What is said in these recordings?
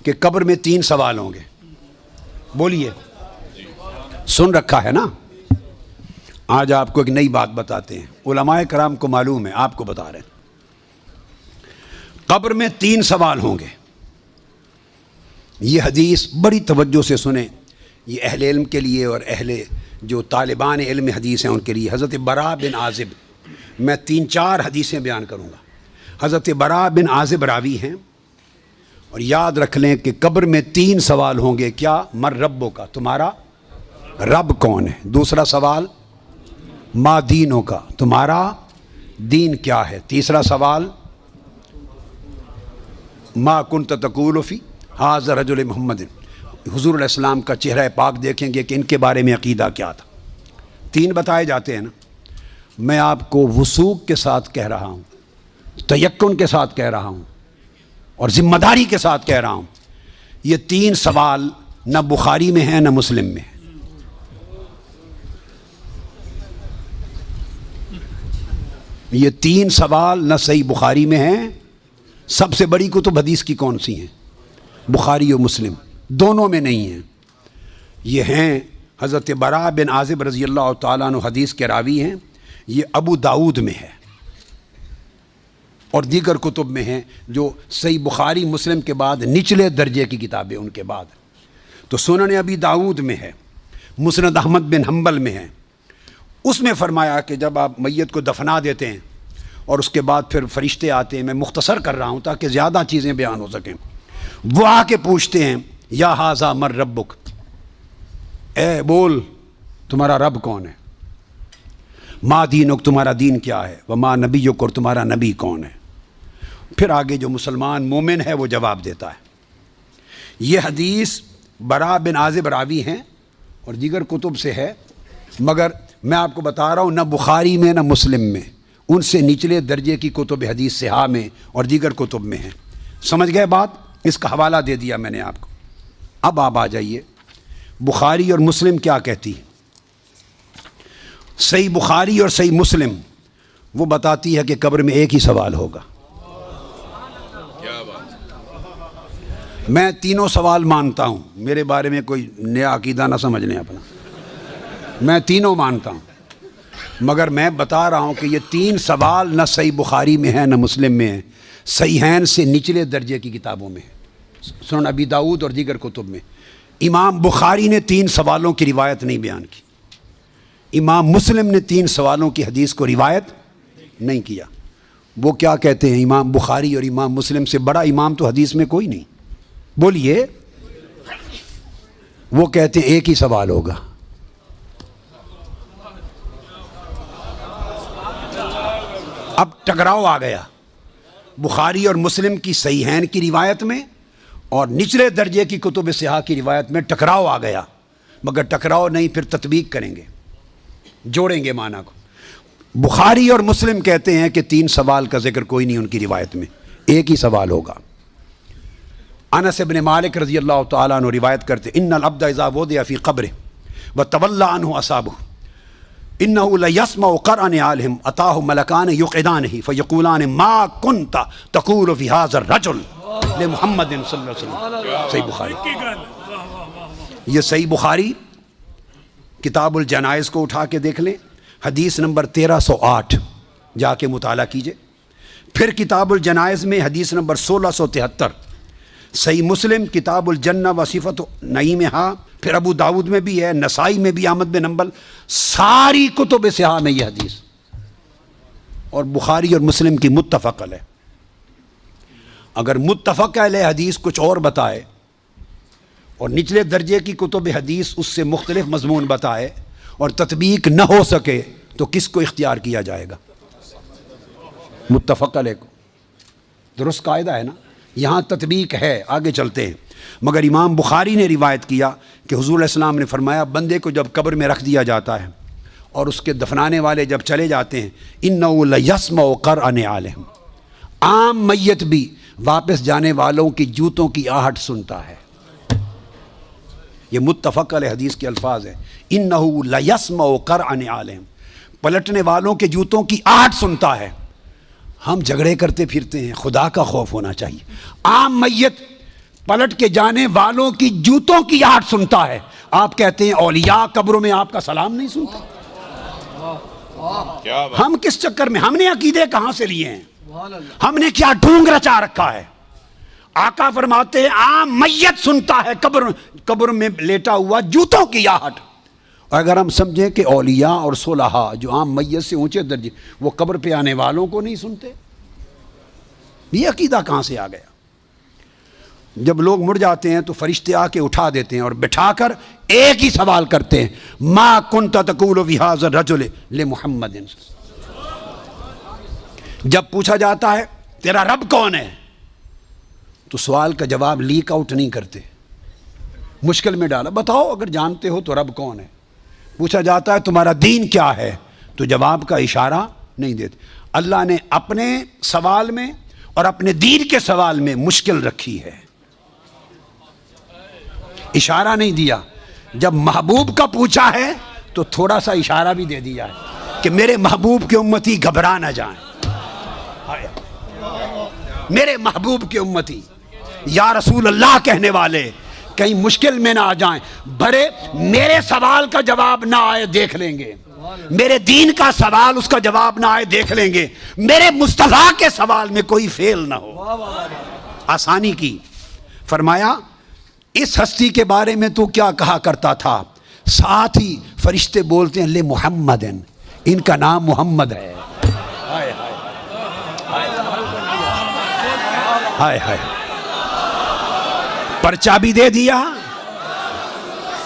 کہ قبر میں 3 سوال ہوں گے. بولیے, سن رکھا ہے نا؟ آج آپ کو ایک نئی بات بتاتے ہیں. علماء کرام کو معلوم ہے, آپ کو بتا رہے ہیں. قبر میں 3 سوال ہوں گے. یہ حدیث بڑی توجہ سے سنیں. یہ اہل علم کے لیے اور اہل جو طالبان علم حدیث ہیں ان کے لیے. حضرت براء بن عازب, میں 3-4 حدیثیں بیان کروں گا. حضرت براء بن عازب راوی ہیں, اور یاد رکھ لیں کہ قبر میں 3 سوال ہوں گے. کیا؟ مر ربوں کا, تمہارا رب کون ہے. دوسرا سوال ما دینوں کا, تمہارا دین کیا ہے. تیسرا سوال ما کنت تقول فی ھذا رجل محمد, حضور علیہ السلام کا چہرہ پاک دیکھیں گے کہ ان کے بارے میں عقیدہ کیا تھا. 3 بتائے جاتے ہیں نا. میں آپ کو وثوق کے ساتھ کہہ رہا ہوں, تیقن کے ساتھ کہہ رہا ہوں, اور ذمہ داری کے ساتھ کہہ رہا ہوں, یہ 3 سوال نہ بخاری میں ہیں نہ مسلم میں ہیں. یہ 3 سوال نہ صحیح بخاری میں ہیں. سب سے بڑی کتب حدیث کی کون سی ہیں؟ بخاری و مسلم, دونوں میں نہیں ہیں. یہ ہیں حضرت براء بن عازب رضی اللہ تعالیٰ عنہ, حدیث کے راوی ہیں. یہ ابو داؤد میں ہے اور دیگر کتب میں ہیں جو صحیح بخاری مسلم کے بعد نچلے درجے کی کتابیں ان کے بعد. تو سنن ابی داؤد میں ہے, مسند احمد بن حنبل میں ہے. اس میں فرمایا کہ جب آپ میت کو دفنا دیتے ہیں اور اس کے بعد پھر فرشتے آتے ہیں, میں مختصر کر رہا ہوں تاکہ زیادہ چیزیں بیان ہو سکیں. وہ آ کے پوچھتے ہیں یا ھذا مر ربک, اے بول تمہارا رب کون ہے. ما دینک, تمہارا دین کیا ہے. وما نبیک, اور تمہارا نبی کون ہے. پھر آگے جو مسلمان مومن ہے وہ جواب دیتا ہے. یہ حدیث براء بن عازب راوی ہیں اور دیگر کتب سے ہے, مگر میں آپ کو بتا رہا ہوں نہ بخاری میں نہ مسلم میں, ان سے نچلے درجے کی کتب حدیث صحاح میں اور دیگر کتب میں ہیں. سمجھ گئے بات؟ اس کا حوالہ دے دیا میں نے آپ کو. اب آپ آ جائیے بخاری اور مسلم کیا کہتی ہے. صحیح بخاری اور صحیح مسلم وہ بتاتی ہے کہ قبر میں ایک ہی سوال ہوگا. میں 3 سوال مانتا ہوں, میرے بارے میں کوئی نیا عقیدہ نہ سمجھ لیں اپنا. میں 3 مانتا ہوں, مگر میں بتا رہا ہوں کہ یہ 3 سوال نہ صحیح بخاری میں ہیں نہ مسلم میں ہیں. صحیحین سے نچلے درجے کی کتابوں میں ہے, سنن ابی داؤد اور دیگر کتب میں. امام بخاری نے 3 سوالوں کی روایت نہیں بیان کی. امام مسلم نے 3 سوالوں کی حدیث کو روایت نہیں کیا. وہ کیا کہتے ہیں, امام بخاری اور امام مسلم سے بڑا امام تو حدیث میں کوئی نہیں. بولیے. وہ کہتے ہیں ایک ہی سوال ہوگا. اب ٹکراؤ آ گیا بخاری اور مسلم کی صحیحین کی روایت میں اور نچلے درجے کی کتب صحاح کی روایت میں ٹکراؤ آ گیا. مگر ٹکراؤ نہیں, پھر تطبیق کریں گے, جوڑیں گے معنی کو. بخاری اور مسلم کہتے ہیں کہ 3 سوال کا ذکر کوئی نہیں ان کی روایت میں, ایک ہی سوال ہوگا. انس بن مالک رضی اللہ تعالیٰ عنہ روایت کرتے ان العبد اذا وضع فی قبرہ وتولى عنہ اصحابہ انه لیسمع قرع نعالہم اتاہ ملکان یقعدانہ فیقولان ما کنت تقول فی ھذا الرجل لمحمد صلی اللہ علیہ وسلم. صحیح بخاری. یہ صحیح بخاری کتاب الجنائز کو اٹھا کے دیکھ لیں, حدیث نمبر 1308 جا کے مطالعہ کیجئے. پھر کتاب الجنائز میں حدیث نمبر 1673. صحیح مسلم کتاب الجنہ و صفت نعیمہا, پھر ابو داود میں بھی ہے, نسائی میں بھی, احمد بن حنبل, ساری کتب صحاح میں یہ حدیث, اور بخاری اور مسلم کی متفق علیہ. اگر متفق علیہ حدیث کچھ اور بتائے اور نچلے درجے کی کتب حدیث اس سے مختلف مضمون بتائے اور تطبیق نہ ہو سکے تو کس کو اختیار کیا جائے گا؟ متفق علیہ کو. درست قاعدہ ہے نا. یہاں تطبیق ہے, آگے چلتے ہیں. مگر امام بخاری نے روایت کیا کہ حضور علیہ السلام نے فرمایا بندے کو جب قبر میں رکھ دیا جاتا ہے اور اس کے دفنانے والے جب چلے جاتے ہیں, اِنَّهُ لَيَسْمَعُ قَرْعَ نِعَالِهِمْ, عام میت بھی واپس جانے والوں کی جوتوں کی آہٹ سنتا ہے. یہ متفق علیہ حدیث کے الفاظ ہیں, اِنَّهُ لَيَسْمَعُ قَرْعَ نِعَالِهِمْ, پلٹنے والوں کے جوتوں کی آہٹ سنتا ہے. ہم جھگڑے کرتے پھرتے ہیں, خدا کا خوف ہونا چاہیے. عام میت پلٹ کے جانے والوں کی جوتوں کی آہٹ سنتا ہے. آپ کہتے ہیں اولیاء قبروں میں آپ کا سلام نہیں سنتے. ہم کس چکر میں, ہم نے عقیدے کہاں سے لیے ہیں, ہم نے کیا ڈھونگ رچا رکھا ہے. آقا فرماتے ہیں عام میت سنتا ہے قبر میں لیٹا ہوا جوتوں کی آہٹ. اگر ہم سمجھیں کہ اولیاء اور صلحاء جو عام میت سے اونچے درجے, وہ قبر پہ آنے والوں کو نہیں سنتے, یہ عقیدہ کہاں سے آ گیا؟ جب لوگ مر جاتے ہیں تو فرشتے آ کے اٹھا دیتے ہیں اور بٹھا کر ایک ہی سوال کرتے ہیں, ما کنت تقول فی ھذا الرجل لمحمد. جب پوچھا جاتا ہے تیرا رب کون ہے, تو سوال کا جواب لیک آؤٹ نہیں کرتے, مشکل میں ڈالا, بتاؤ اگر جانتے ہو تو رب کون ہے. پوچھا جاتا ہے تمہارا دین کیا ہے, تو جواب کا اشارہ نہیں دیتے. اللہ نے اپنے سوال میں اور اپنے دین کے سوال میں مشکل رکھی ہے, اشارہ نہیں دیا. جب محبوب کا پوچھا ہے تو تھوڑا سا اشارہ بھی دے دیا ہے کہ میرے محبوب کے امتی گھبرا نہ جائیں, میرے محبوب کے امتی یا رسول اللہ کہنے والے کہیں مشکل میں نہ آ جائیں. بھرے میرے سوال کا جواب نہ آئے دیکھ لیں گے, میرے دین کا سوال اس کا جواب نہ آئے دیکھ لیں گے, میرے مصطفیٰ کے سوال میں کوئی فیل نہ ہو. آسانی کی. فرمایا اس ہستی کے بارے میں تو کیا کہا کرتا تھا, ساتھ ہی فرشتے بولتے ہیں لے محمد, ان کا نام محمد ہے. ہائے ہائے, پرچہ بھی دے دیا,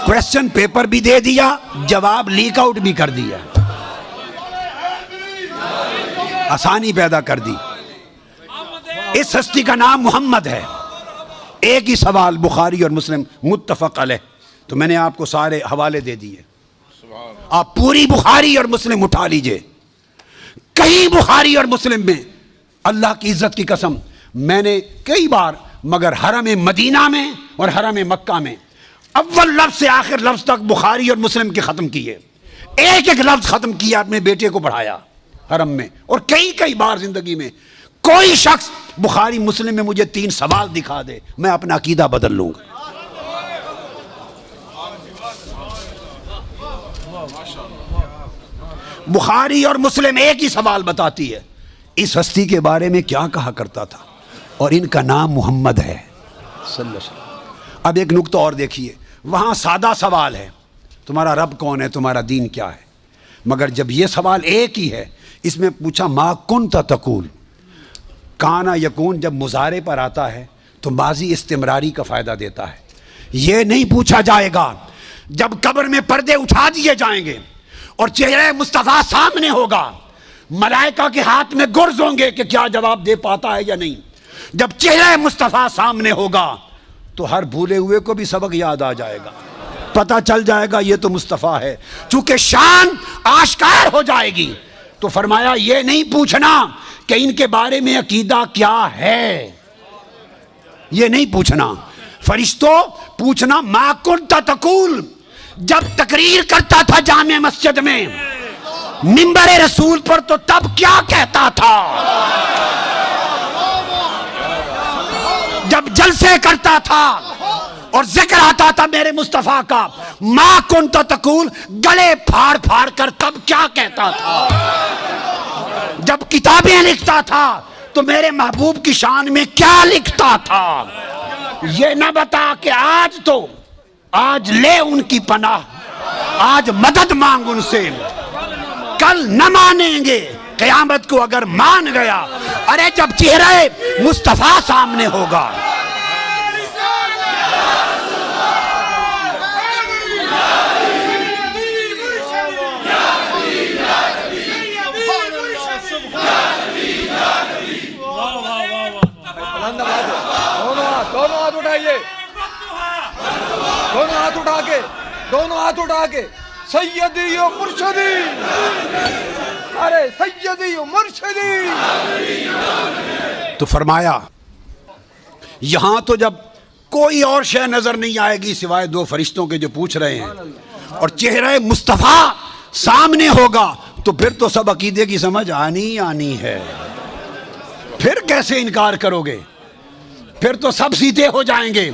کویسچن پیپر بھی دے دیا, جواب لیک آؤٹ بھی کر دیا, آسانی پیدا کر دی. اس ہستی کا نام محمد ہے. ایک ہی سوال بخاری اور مسلم متفق علیہ, تو میں نے آپ کو سارے حوالے دے دیے, آپ پوری بخاری اور مسلم اٹھا لیجئے. کہیں بخاری اور مسلم میں اللہ کی عزت کی قسم میں نے کئی بار, مگر حرم مدینہ میں اور حرم مکہ میں اول لفظ سے آخر لفظ تک بخاری اور مسلم کے ختم کیے, ایک ایک لفظ ختم کیا, اپنے بیٹے کو پڑھایا حرم میں. اور کئی بار زندگی میں کوئی شخص بخاری مسلم میں مجھے 3 سوال دکھا دے, میں اپنا عقیدہ بدل لوں گا. بخاری اور مسلم ایک ہی سوال بتاتی ہے, اس ہستی کے بارے میں کیا کہا کرتا تھا, اور ان کا نام محمد ہے صلی اللہ علیہ وسلم. اب ایک نقطہ اور دیکھیے, وہاں سادہ سوال ہے تمہارا رب کون ہے, تمہارا دین کیا ہے, مگر جب یہ سوال ایک ہی ہے, اس میں پوچھا ما کنت تقول, کانا یکون جب مضارع پر آتا ہے تو ماضی استمراری کا فائدہ دیتا ہے. یہ نہیں پوچھا جائے گا جب قبر میں پردے اٹھا دیے جائیں گے اور چہرہ مصطفیٰ سامنے ہوگا, ملائکہ کے ہاتھ میں گرز ہوں گے کہ کیا جواب دے پاتا ہے یا نہیں. جب چہرہ مصطفیٰ سامنے ہوگا تو ہر بھولے ہوئے کو بھی سبق یاد آ جائے گا, پتہ چل جائے گا یہ تو مصطفیٰ ہے, چونکہ شان آشکار ہو جائے گی. تو فرمایا یہ نہیں پوچھنا کہ ان کے بارے میں عقیدہ کیا ہے, یہ نہیں پوچھنا. فرشتوں پوچھنا ما کنت تقول, جب تقریر کرتا تھا جامع مسجد میں منبر رسول پر تو تب کیا کہتا تھا, جب جلسے کرتا تھا اور ذکر آتا تھا میرے مصطفیٰ کا, ما کنت تقول گلے پھاڑ پھاڑ کر تب کیا کہتا تھا, جب کتابیں لکھتا تھا تو میرے محبوب کی شان میں کیا لکھتا تھا. یہ نہ بتا کہ آج لے ان کی پناہ, آج مدد مانگ ان سے, کل نہ مانیں گے, قیامت کو اگر مان گیا. ارے جب چہرہ مصطفیٰ سامنے ہوگا, دونوں ہاتھ اٹھا کے سیدی و مرشدی, ارے سیدی و مرشدی. تو فرمایا یہاں تو جب کوئی اور شے نظر نہیں آئے گی سوائے 2 فرشتوں کے جو پوچھ رہے ہیں, اور چہرہ مصطفیٰ سامنے ہوگا, تو پھر تو سب عقیدے کی سمجھ آنی ہے. پھر کیسے انکار کرو گے. پھر تو سب سیدھے ہو جائیں گے.